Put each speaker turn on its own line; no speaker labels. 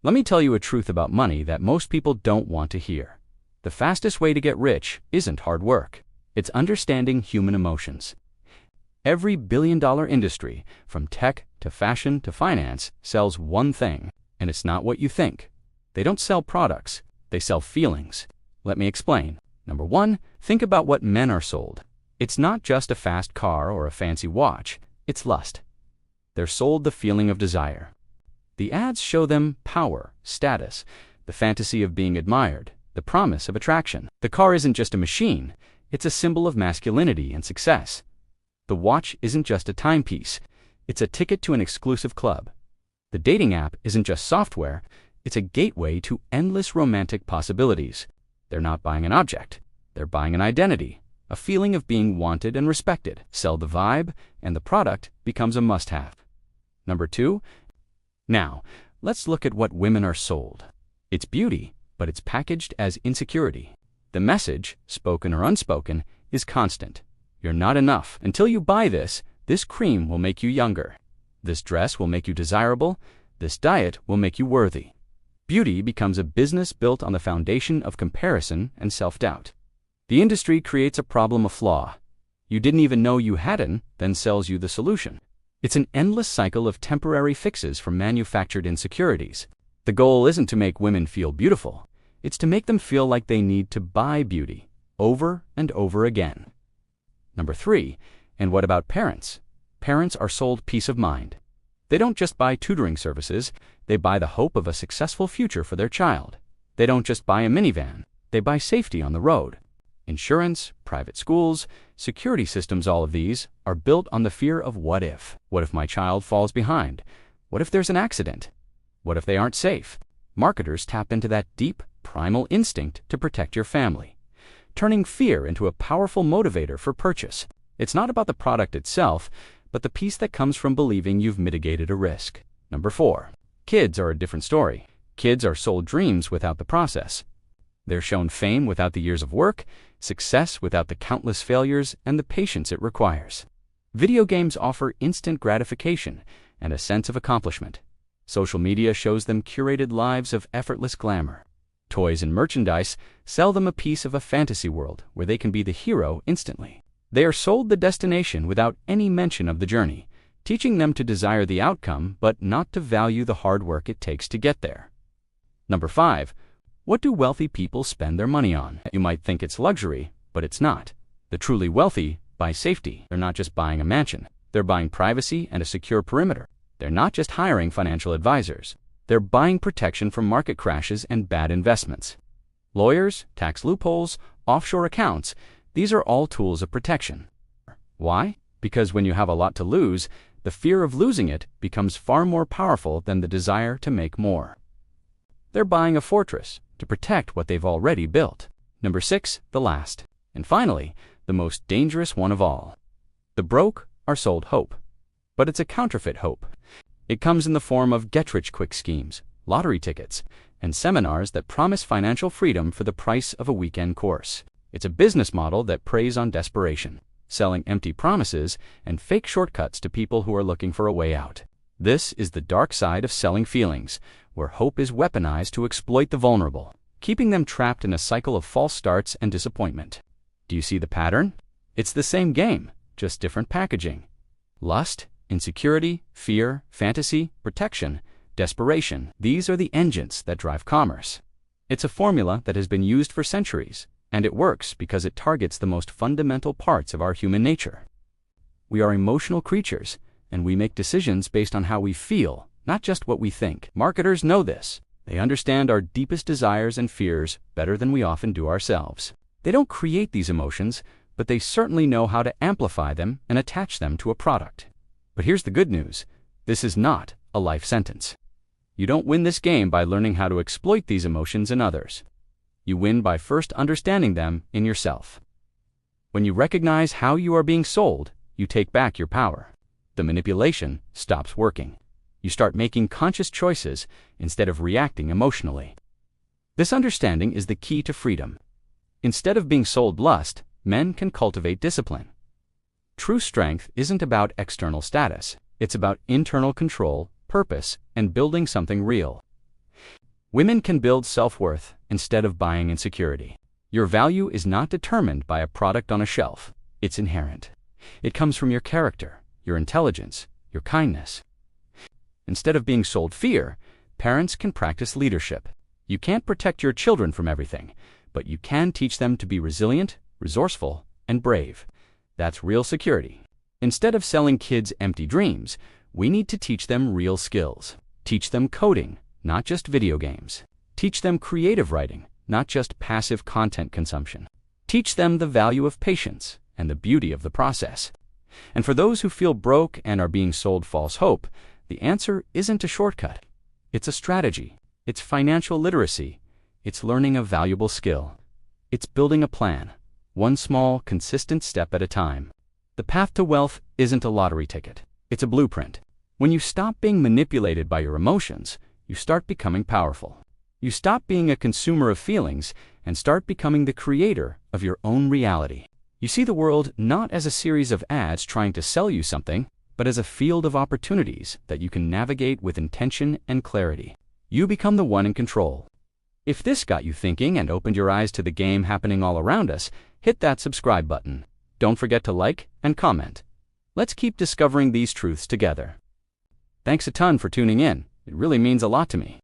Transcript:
Let me tell you a truth about money that most people don't want to hear. The fastest way to get rich isn't hard work. It's understanding human emotions. Every billion-dollar industry, from tech to fashion to finance, sells one thing, and it's not what you think. They don't sell products, they sell feelings. Let me explain. Number one, think about what men are sold. It's not just a fast car or a fancy watch, it's lust. They're sold the feeling of desire. The ads show them power, status, the fantasy of being admired, the promise of attraction. The car isn't just a machine, it's a symbol of masculinity and success. The watch isn't just a timepiece, it's a ticket to an exclusive club. The dating app isn't just software, it's a gateway to endless romantic possibilities. They're not buying an object, they're buying an identity, a feeling of being wanted and respected. Sell the vibe, and the product becomes a must-have. Number two, now, let's look at what women are sold. It's beauty, but it's packaged as insecurity. The message, spoken or unspoken, is constant. You're not enough. Until you buy this cream will make you younger. This dress will make you desirable. This diet will make you worthy. Beauty becomes a business built on the foundation of comparison and self-doubt. The industry creates a problem of flaw. You didn't even know you had it, then sells you the solution. It's an endless cycle of temporary fixes for manufactured insecurities. The goal isn't to make women feel beautiful. It's to make them feel like they need to buy beauty over and over again. Number three, and what about parents? Parents are sold peace of mind. They don't just buy tutoring services, they buy the hope of a successful future for their child. They don't just buy a minivan, they buy safety on the road. Insurance, private schools, security systems, all of these are built on the fear of what if. What if my child falls behind? What if there's an accident? What if they aren't safe? Marketers tap into that deep, primal instinct to protect your family, turning fear into a powerful motivator for purchase. It's not about the product itself, but the peace that comes from believing you've mitigated a risk. Number four, kids are a different story. Kids are sold dreams without the process. They're shown fame without the years of work, success without the countless failures, and the patience it requires. Video games offer instant gratification and a sense of accomplishment. Social media shows them curated lives of effortless glamour. Toys and merchandise sell them a piece of a fantasy world where they can be the hero instantly. They are sold the destination without any mention of the journey, teaching them to desire the outcome but not to value the hard work it takes to get there. Number five, what do wealthy people spend their money on? You might think it's luxury, but it's not. The truly wealthy buy safety. They're not just buying a mansion. They're buying privacy and a secure perimeter. They're not just hiring financial advisors. They're buying protection from market crashes and bad investments. Lawyers, tax loopholes, offshore accounts, these are all tools of protection. Why? Because when you have a lot to lose, the fear of losing it becomes far more powerful than the desire to make more. They're buying a fortress to protect what they've already built. Number six, the last, and finally, the most dangerous one of all. The broke are sold hope. But it's a counterfeit hope. It comes in the form of get-rich-quick schemes, lottery tickets, and seminars that promise financial freedom for the price of a weekend course. It's a business model that preys on desperation, selling empty promises and fake shortcuts to people who are looking for a way out. This is the dark side of selling feelings, where hope is weaponized to exploit the vulnerable, keeping them trapped in a cycle of false starts and disappointment. Do you see the pattern? It's the same game, just different packaging. Lust, insecurity, fear, fantasy, protection, desperation. These are the engines that drive commerce. It's a formula that has been used for centuries, and it works because it targets the most fundamental parts of our human nature. We are emotional creatures, and we make decisions based on how we feel, not just what we think. Marketers know this. They understand our deepest desires and fears better than we often do ourselves. They don't create these emotions, but they certainly know how to amplify them and attach them to a product. But here's the good news. This is not a life sentence. You don't win this game by learning how to exploit these emotions in others. You win by first understanding them in yourself. When you recognize how you are being sold, you take back your power. The manipulation stops working. You start making conscious choices instead of reacting emotionally. This understanding is the key to freedom. Instead of being sold lust, men can cultivate discipline. True strength isn't about external status. It's about internal control, purpose, and building something real. Women can build self-worth instead of buying insecurity. Your value is not determined by a product on a shelf. It's inherent. It comes from your character, your intelligence, your kindness. Instead of being sold fear, parents can practice leadership. You can't protect your children from everything, but you can teach them to be resilient, resourceful, and brave. That's real security. Instead of selling kids empty dreams, we need to teach them real skills. Teach them coding, not just video games. Teach them creative writing, not just passive content consumption. Teach them the value of patience and the beauty of the process. And for those who feel broke and are being sold false hope, the answer isn't a shortcut. It's a strategy. It's financial literacy. It's learning a valuable skill. It's building a plan, one small, consistent step at a time. The path to wealth isn't a lottery ticket. It's a blueprint. When you stop being manipulated by your emotions, you start becoming powerful. You stop being a consumer of feelings and start becoming the creator of your own reality. You see the world not as a series of ads trying to sell you something, but as a field of opportunities that you can navigate with intention and clarity. You become the one in control. If this got you thinking and opened your eyes to the game happening all around us, hit that subscribe button. Don't forget to like and comment. Let's keep discovering these truths together. Thanks a ton for tuning in. It really means a lot to me.